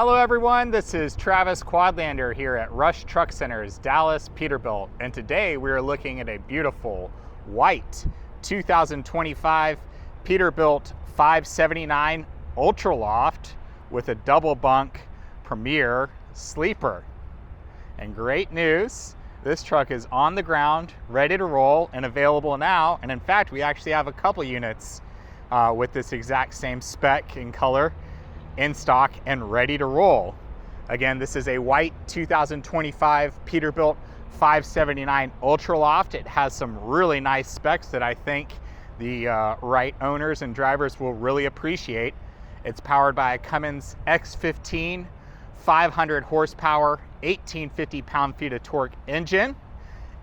Hello everyone, this is Travis Quadlander here at Rush Truck Center's Dallas Peterbilt, and today we are looking at a beautiful white 2025 Peterbilt 579 UltraLoft with a double bunk Premier sleeper. And great news, this truck is on the ground, ready to roll, and available now. And in fact, we actually have a couple units with this exact same spec and color in stock and ready to roll. Again, this is a white 2025 Peterbilt 579 UltraLoft. It has some really nice specs that I think the right owners and drivers will really appreciate. It's powered by a Cummins X-15 500 horsepower, 1850 pound-feet of torque engine.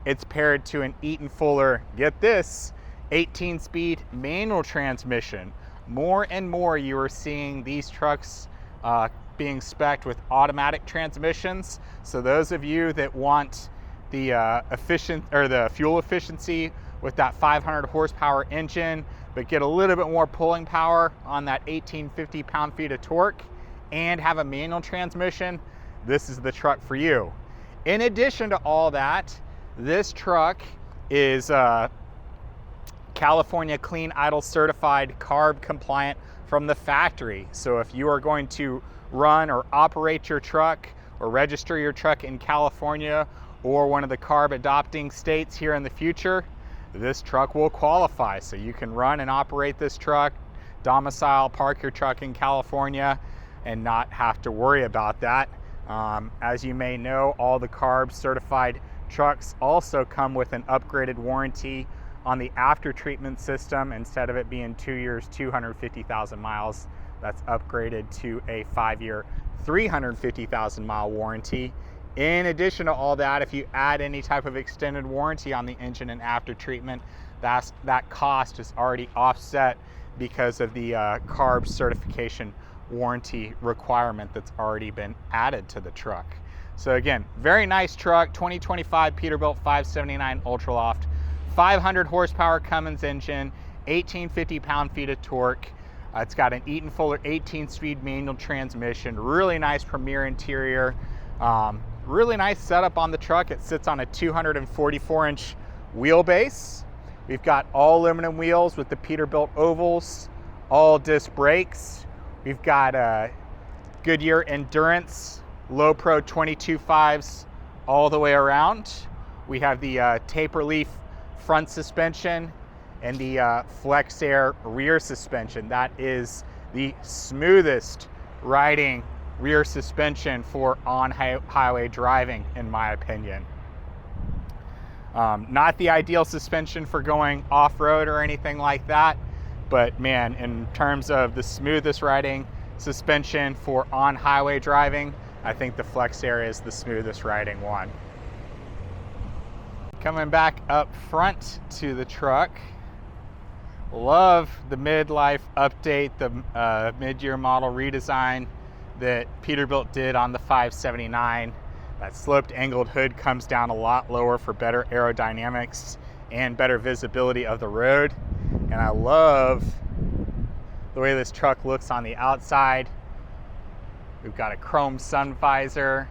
It's paired to an Eaton Fuller, get this, 18-speed manual transmission. More and more you are seeing these trucks being spec'd with automatic transmissions. So those of you that want the fuel efficiency with that 500 horsepower engine, but get a little bit more pulling power on that 1850 pound-feet of torque and have a manual transmission, this is the truck for you. In addition to all that, this truck is California Clean Idle Certified, CARB compliant from the factory. So if you are going to run or operate your truck or register your truck in California or one of the CARB adopting states here in the future, this truck will qualify. So you can run and operate this truck, domicile, park your truck in California, and not have to worry about that. As you may know, all the CARB certified trucks also come with an upgraded warranty on the after treatment system. Instead of it being 2 years, 250,000 miles, that's upgraded to a 5-year, 350,000 mile warranty. In addition to all that, if you add any type of extended warranty on the engine and after treatment, that cost is already offset because of the CARB certification warranty requirement that's already been added to the truck. So again, very nice truck, 2025 Peterbilt 579 UltraLoft, 500 horsepower Cummins engine, 1850 pound-feet of torque. It's got an Eaton Fuller 18-speed manual transmission, really nice Premier interior, really nice setup on the truck. It sits on a 244-inch wheelbase. We've got all aluminum wheels with the Peterbilt ovals, all disc brakes. We've got Goodyear Endurance Lo Pro 22.5s all the way around. We have the taper leaf front suspension and the Flex Air rear suspension. That is the smoothest riding rear suspension for on-highway driving, in my opinion. Not the ideal suspension for going off-road or anything like that, but man, in terms of the smoothest riding suspension for on-highway driving, I think the Flex Air is the smoothest riding one. Coming back up front to the truck, love the midlife update, the mid-year model redesign that Peterbilt did on the 579. That sloped angled hood comes down a lot lower for better aerodynamics and better visibility of the road. And I love the way this truck looks on the outside. We've got a chrome sun visor,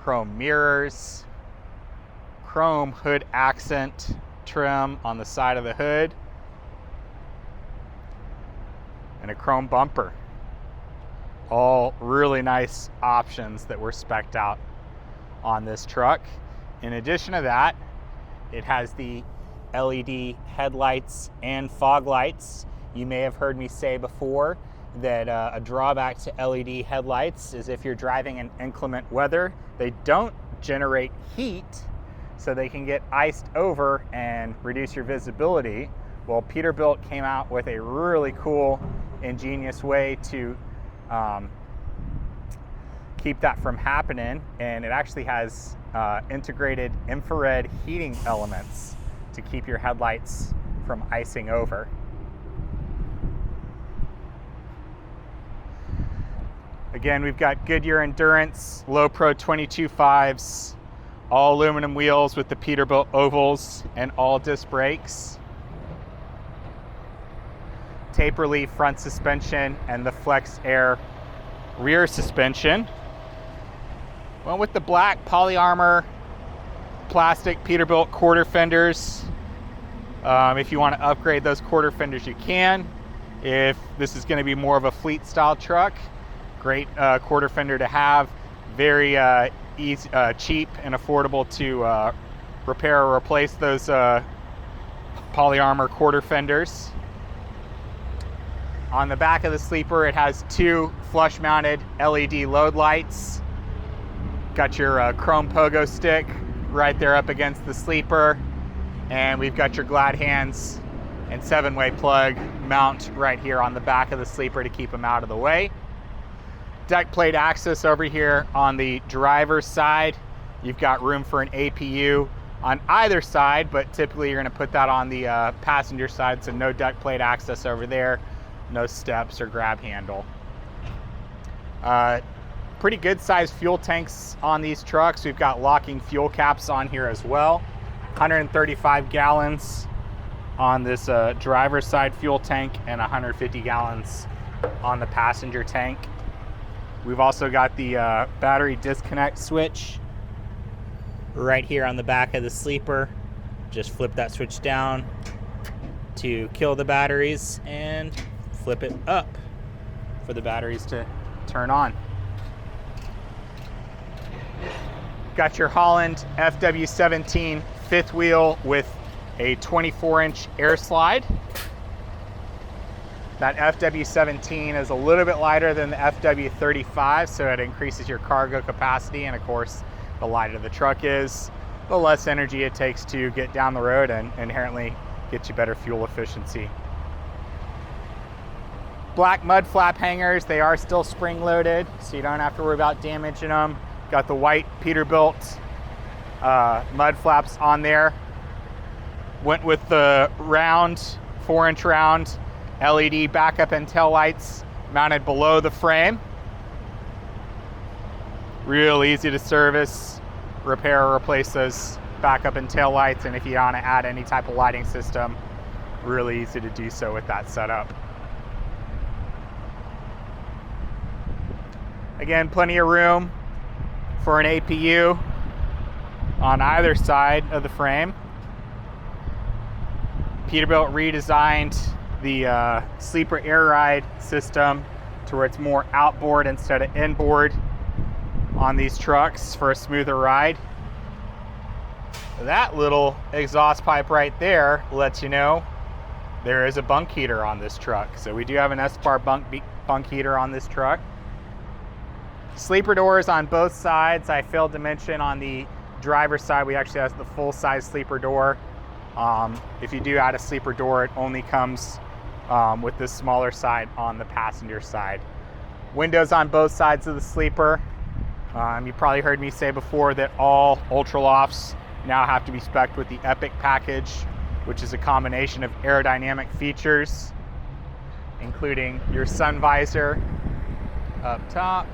chrome mirrors, chrome hood accent trim on the side of the hood, and a chrome bumper. All really nice options that were spec'd out on this truck. In addition to that, it has the LED headlights and fog lights. You may have heard me say before that a drawback to LED headlights is if you're driving in inclement weather, they don't generate heat, so they can get iced over and reduce your visibility. Well, Peterbilt came out with a really cool, ingenious way to keep that from happening, and it actually has integrated infrared heating elements to keep your headlights from icing over. Again, we've got Goodyear Endurance Lo Pro 22.5s, all aluminum wheels with the Peterbilt ovals and all disc brakes. Taper leaf front suspension and the Flex Air rear suspension. Went with the black polyarmor plastic Peterbilt quarter fenders. If you want to upgrade those quarter fenders, you can. If this is going to be more of a fleet style truck, great quarter fender to have. Very easy, cheap and affordable to repair or replace those polyarmor quarter fenders. On the back of the sleeper, it has two flush mounted LED load lights. Got your chrome pogo stick right there up against the sleeper. And we've got your glad hands and 7-way plug mount right here on the back of the sleeper to keep them out of the way. Deck plate access over here on the driver's side. You've got room for an APU on either side, but typically you're going to put that on the passenger side, so no deck plate access over there, no steps or grab handle. Pretty good sized fuel tanks on these trucks. We've got locking fuel caps on here as well. 135 gallons on this driver's side fuel tank and 150 gallons on the passenger tank. We've also got the battery disconnect switch right here on the back of the sleeper. Just flip that switch down to kill the batteries and flip it up for the batteries to turn on. Got your Holland FW17 fifth wheel with a 24-inch air slide. That FW17 is a little bit lighter than the FW35, so it increases your cargo capacity, and of course, the lighter the truck is, the less energy it takes to get down the road and inherently get you better fuel efficiency. Black mud flap hangers, they are still spring loaded, so you don't have to worry about damaging them. Got the white Peterbilt mud flaps on there. Went with the round, 4-inch round LED backup and tail lights mounted below the frame. Real easy to service, repair or replace those backup and tail lights, and if you want to add any type of lighting system, really easy to do so with that setup. Again, plenty of room for an APU on either side of the frame. Peterbilt redesigned the sleeper air ride system to where it's more outboard instead of inboard on these trucks for a smoother ride. That little exhaust pipe right there lets you know there is a bunk heater on this truck. So we do have an ESPAR bunk heater on this truck. Sleeper doors on both sides. I failed to mention on the driver's side, we actually have the full-size sleeper door. If you do add a sleeper door, it only comes with this smaller side on the passenger side. Windows on both sides of the sleeper. You probably heard me say before that all UltraLofts now have to be spec'd with the Epic package, which is a combination of aerodynamic features, including your sun visor up top,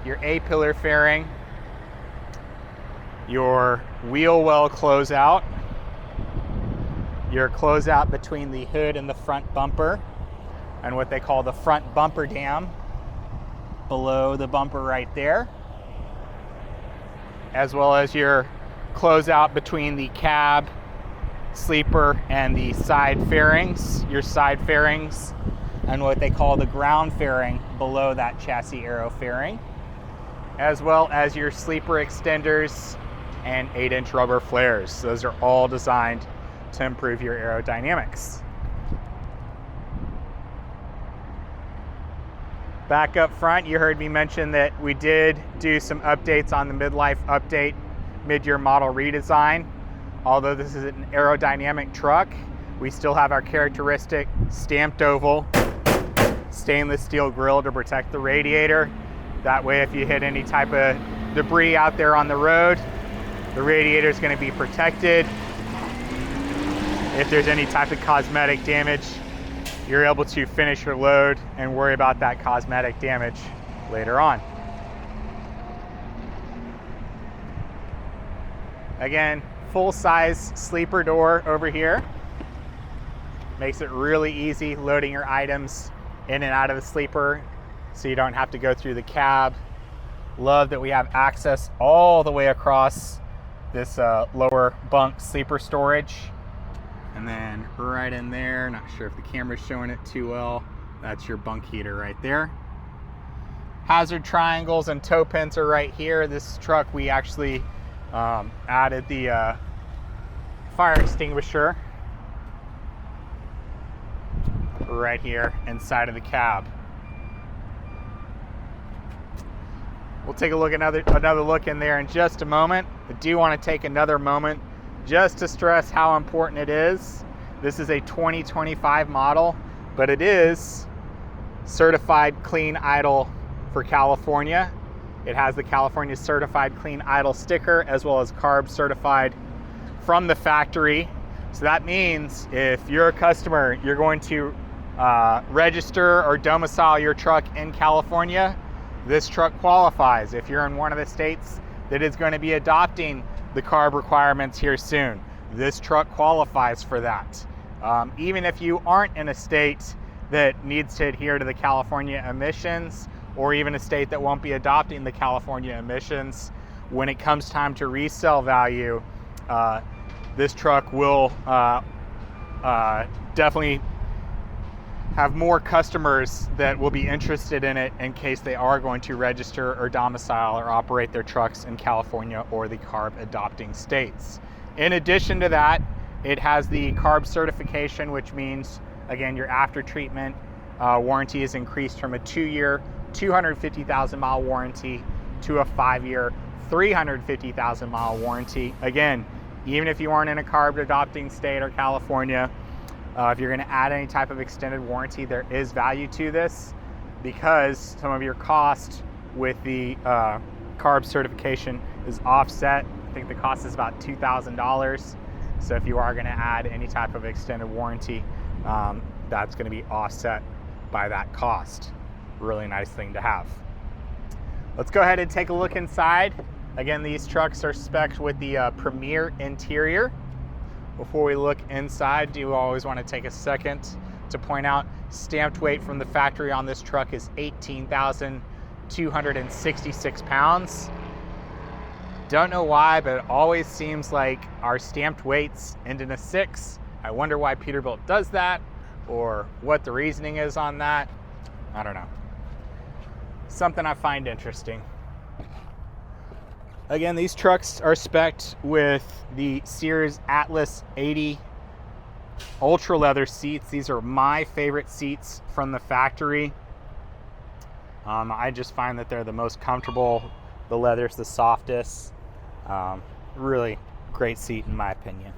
your A-pillar fairing, your wheel well closeout, your closeout between the hood and the front bumper, and what they call the front bumper dam below the bumper right there, as well as your closeout between the cab, sleeper, and the side fairings, your side fairings, and what they call the ground fairing below that chassis aero fairing, as well as your sleeper extenders and 8-inch rubber flares. Those are all designed to improve your aerodynamics. Back up front, you heard me mention that we did do some updates on the midlife update, mid-year model redesign. Although this is an aerodynamic truck, we still have our characteristic stamped oval stainless steel grille to protect the radiator. That way, if you hit any type of debris out there on the road, the radiator is going to be protected. If there's any type of cosmetic damage, you're able to finish your load and worry about that cosmetic damage later on. Again, full-size sleeper door over here. Makes it really easy loading your items in and out of the sleeper so you don't have to go through the cab. Love that we have access all the way across this lower bunk sleeper storage. And then right in there, not sure if the camera's showing it too well, that's your bunk heater right there. Hazard triangles and toe pins are right here. This truck, we actually added the fire extinguisher right here inside of the cab. We'll take a look at another look in there in just a moment. I do want to take another moment just to stress how important it is. This is a 2025 model, but it is certified clean idle for California. It has the California Certified Clean Idle sticker, as well as CARB certified from the factory. So that means if you're a customer, you're going to register or domicile your truck in California, this truck qualifies. If you're in one of the states that is going to be adopting the CARB requirements here soon, this truck qualifies for that. Even if you aren't in a state that needs to adhere to the California emissions, or even a state that won't be adopting the California emissions, when it comes time to resale value, this truck will definitely have more customers that will be interested in it in case they are going to register or domicile or operate their trucks in California or the CARB adopting states. In addition to that, it has the CARB certification, which means, again, your after treatment warranty is increased from a 2-year 250,000 mile warranty to a 5-year 350,000 mile warranty. Again, even if you aren't in a CARB adopting state or California, if you're going to add any type of extended warranty, there is value to this, because some of your cost with the CARB certification is offset. I think the cost is about $2,000. So if you are going to add any type of extended warranty, that's going to be offset by that cost. Really nice thing to have. Let's go ahead and take a look inside. Again, these trucks are spec'd with the Premier interior. Before we look inside, do always want to take a second to point out stamped weight from the factory on this truck is 18,266 pounds. Don't know why, but it always seems like our stamped weights end in a 6. I wonder why Peterbilt does that, or what the reasoning is on that. I don't know. Something I find interesting. Again, these trucks are spec'd with the Sears Atlas 80 UltraLeather seats. These are my favorite seats from the factory. I just find that they're the most comfortable. The leather's the softest. Really great seat in my opinion.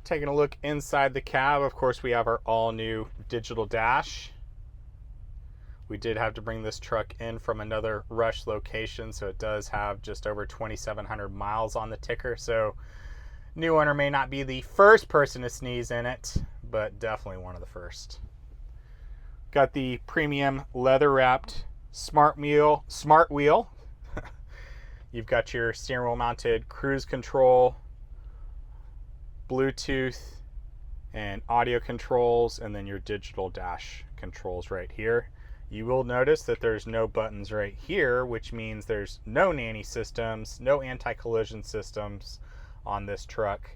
Taking a look inside the cab, of course, we have our all-new digital dash. We did have to bring this truck in from another Rush location, so it does have just over 2,700 miles on the ticker. So new owner may not be the first person to sneeze in it, but definitely one of the first. Got the premium leather-wrapped smart wheel. You've got your steering wheel mounted cruise control, Bluetooth and audio controls, and then your digital dash controls right here. You will notice that there's no buttons right here, which means there's no Nanny Systems, no anti-collision systems on this truck.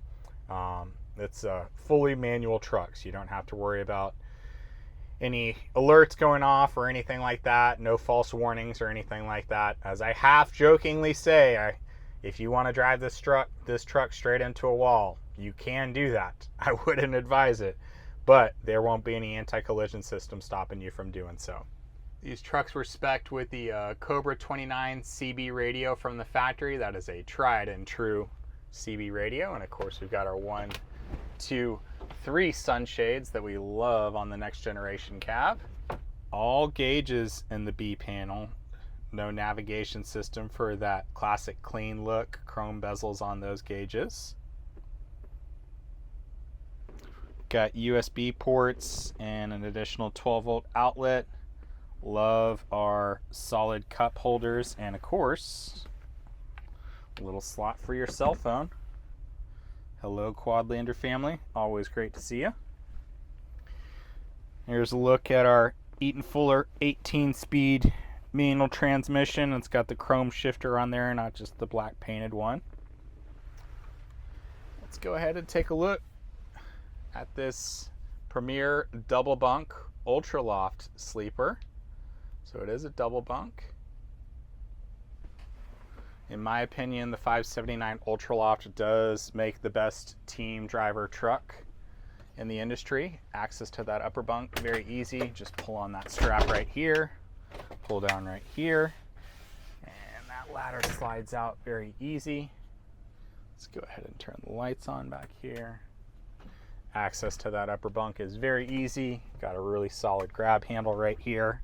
It's a fully manual truck, so you don't have to worry about any alerts going off or anything like that. No false warnings or anything like that. As I half jokingly say, if you want to drive this truck straight into a wall, you can do that. I wouldn't advise it, but there won't be any anti-collision system stopping you from doing so. These trucks were spec'd with the Cobra 29 CB radio from the factory. That is a tried and true CB radio. And of course, we've got our 1, 2, 3 sunshades that we love on the next generation cab. All gauges in the B panel. No navigation system for that classic clean look. Chrome bezels on those gauges. Got USB ports and an additional 12-volt outlet. Love our solid cup holders, and of course, a little slot for your cell phone. Hello, Quadlander family. Always great to see you. Here's a look at our Eaton Fuller 18-speed manual transmission. It's got the chrome shifter on there, not just the black painted one. Let's go ahead and take a look at this Premier double bunk UltraLoft sleeper. So it is a double bunk. In my opinion, the 579 UltraLoft does make the best team driver truck in the industry. Access to that upper bunk, very easy. Just pull on that strap right here, pull down right here, and that ladder slides out very easy. Let's go ahead and turn the lights on back here. Access to that upper bunk is very easy. Got a really solid grab handle right here.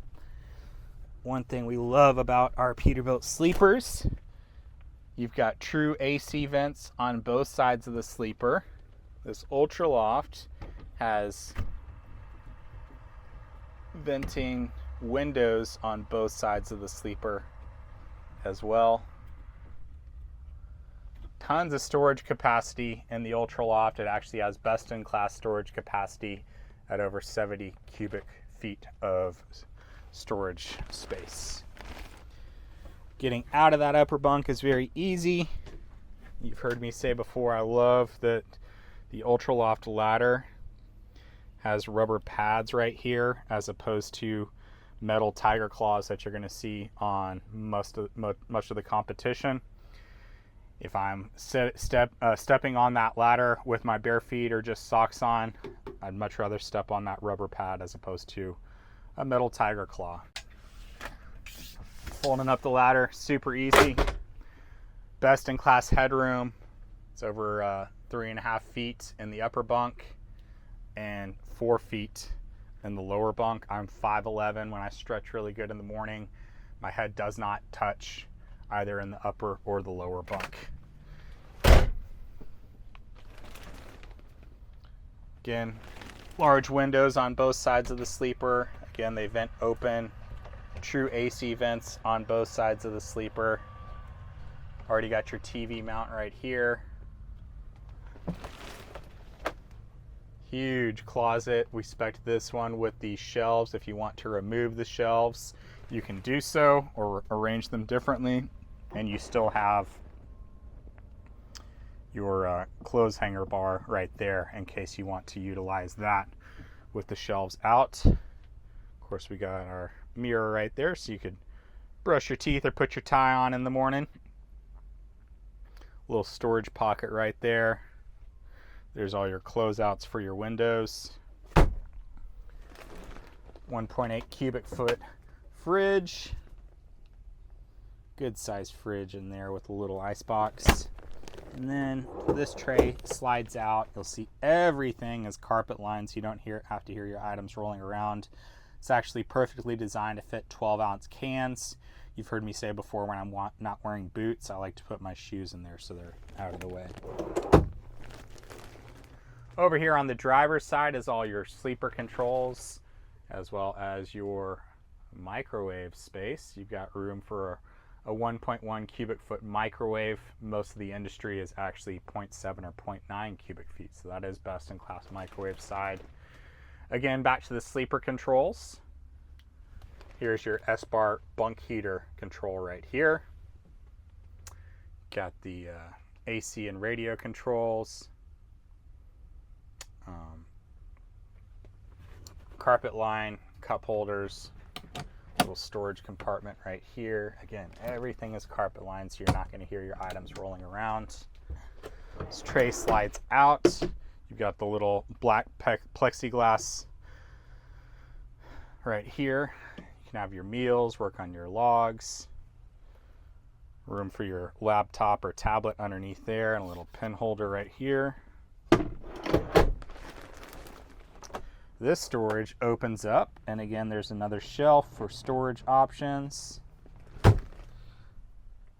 One thing we love about our Peterbilt sleepers, you've got true AC vents on both sides of the sleeper. This UltraLoft has venting windows on both sides of the sleeper as well. Tons of storage capacity in the UltraLoft. It actually has best-in-class storage capacity at over 70 cubic feet of storage space. Getting out of that upper bunk is very easy. You've heard me say before, I love that the UltraLoft ladder has rubber pads right here as opposed to metal tiger claws that you're going to see on much of the competition. If I'm stepping on that ladder with my bare feet or just socks on, I'd much rather step on that rubber pad as opposed to a metal tiger claw. Folding up the ladder, super easy. Best in class headroom. It's over 3.5 feet in the upper bunk and 4 feet in the lower bunk. I'm 5'11". When I stretch really good in the morning, my head does not touch either in the upper or the lower bunk. Again, large windows on both sides of the sleeper. Again, they vent open. True AC vents on both sides of the sleeper. Already got your TV mount right here. Huge closet. We spec'd this one with the shelves. If you want to remove the shelves, you can do so or arrange them differently, and you still have your clothes hanger bar right there in case you want to utilize that with the shelves out. Of course, we got our mirror right there so you could brush your teeth or put your tie on in the morning. Little storage pocket right there. There's all your closeouts for your windows. 1.8 cubic foot fridge. Good size fridge in there with a little ice box. And then this tray slides out. You'll see everything is carpet lined, so you don't have to hear your items rolling around. It's actually perfectly designed to fit 12-ounce cans. You've heard me say before, when I'm not wearing boots, I like to put my shoes in there so they're out of the way. Over here on the driver's side is all your sleeper controls, as well as your microwave space. You've got room for a 1.1 cubic foot microwave. Most of the industry is actually 0.7 or 0.9 cubic feet, so that is best in class microwave side. Again, back to the sleeper controls. Here's your ESPAR bunk heater control right here. Got the AC and radio controls. Carpet line, cup holders, little storage compartment right here. Again, everything is carpet lined, so you're not going to hear your items rolling around. This tray slides out. You've got the little black plexiglass right here. You can have your meals, work on your logs. Room for your laptop or tablet underneath there, and a little pen holder right here. This storage opens up, and again, there's another shelf for storage options.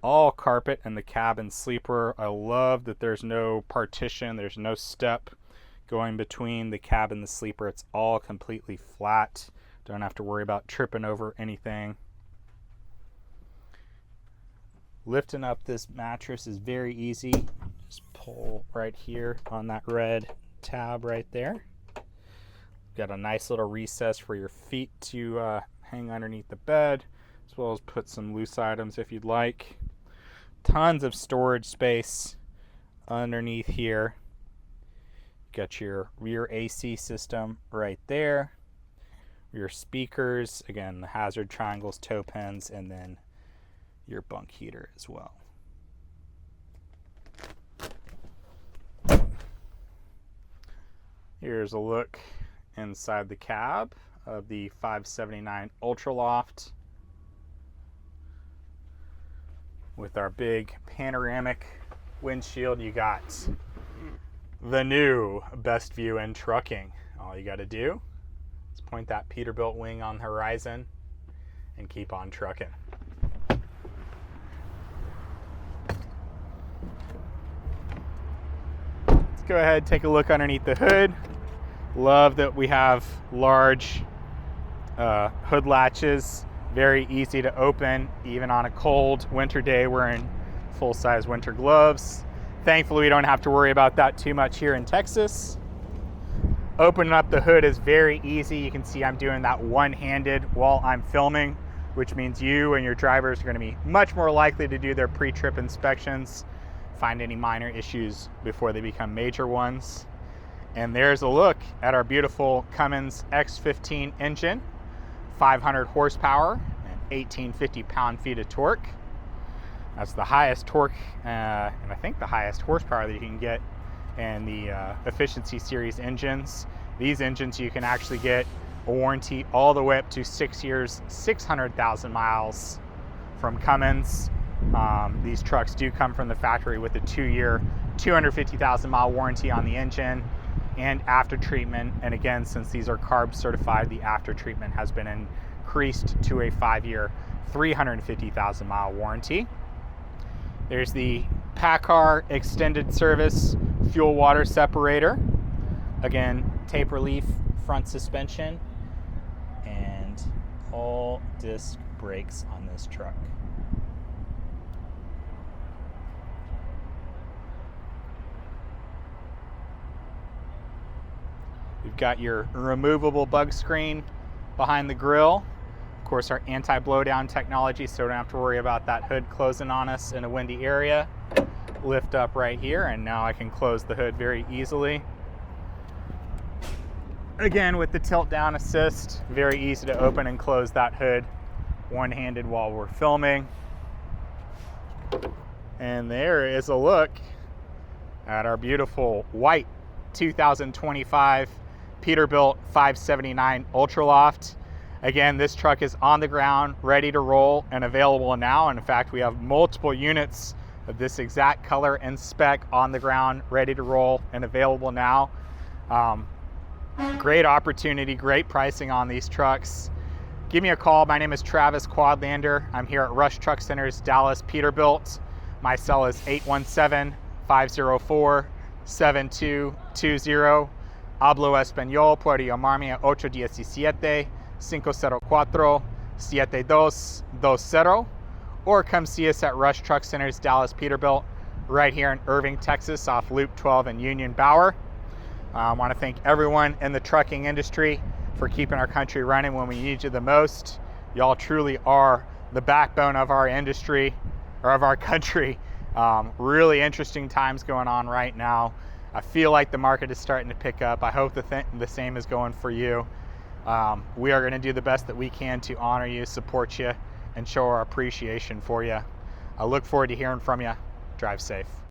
All carpet in the cabin sleeper. I love that there's no partition, there's no step going between the cab and the sleeper. It's all completely flat. Don't have to worry about tripping over anything. Lifting up this mattress is very easy. Just pull right here on that red tab right there. Got a nice little recess for your feet to hang underneath the bed, as well as put some loose items if you'd like. Tons of storage space underneath here. Got your rear AC system right there. Your speakers, again, the hazard triangles, toe pins, and then your bunk heater as well. Here's a look inside the cab of the 579 UltraLoft with our big panoramic windshield. You got the new best view in trucking. All you got to do is point that Peterbilt wing on the horizon and keep on trucking. Let's go ahead, take a look underneath the hood. Love that we have large hood latches, very easy to open even on a cold winter day wearing full-size winter gloves. Thankfully, we don't have to worry about that too much here in Texas. Opening up the hood is very easy. You can see I'm doing that one-handed while I'm filming, which means you and your drivers are going to be much more likely to do their pre-trip inspections, find any minor issues before they become major ones. And there's a look at our beautiful Cummins X-15 engine, 500 horsepower and 1850 pound-feet of torque. That's the highest torque and I think the highest horsepower that you can get in the efficiency series engines. These engines you can actually get a warranty all the way up to 6 years, 600,000 miles from Cummins. These trucks do come from the factory with a 2-year, 250,000 mile warranty on the engine and after treatment. And again, since these are CARB certified, the after treatment has been increased to a 5-year, 350,000 mile warranty. There's the PACCAR extended service fuel water separator. Again, tape relief front suspension and all disc brakes on this truck. We've got your removable bug screen behind the grille. Of course, our anti-blowdown technology, so we don't have to worry about that hood closing on us in a windy area. Lift up right here, and now I can close the hood very easily. Again, with the tilt down assist, very easy to open and close that hood one-handed while we're filming. And there is a look at our beautiful white 2025 Peterbilt 579 UltraLoft. Again, this truck is on the ground, ready to roll, and available now. And in fact, we have multiple units of this exact color and spec on the ground, ready to roll and available now. Great opportunity, great pricing on these trucks. Give me a call. My name is Travis Quadlander. I'm here at Rush Truck Center's Dallas Peterbilt. My cell is 817-504-7220. Hablo Español. Puede llamarme a 817-504-7220. Or come see us at Rush Truck Center's Dallas Peterbilt right here in Irving, Texas, off Loop 12 and Union Bower. I want to thank everyone in the trucking industry for keeping our country running when we need you the most. Y'all truly are the backbone of our industry, or of our country. Really interesting times going on right now. I feel like the market is starting to pick up. I hope the same is going for you. We are going to do the best that we can to honor you, support you, and show our appreciation for you. I look forward to hearing from you. Drive safe.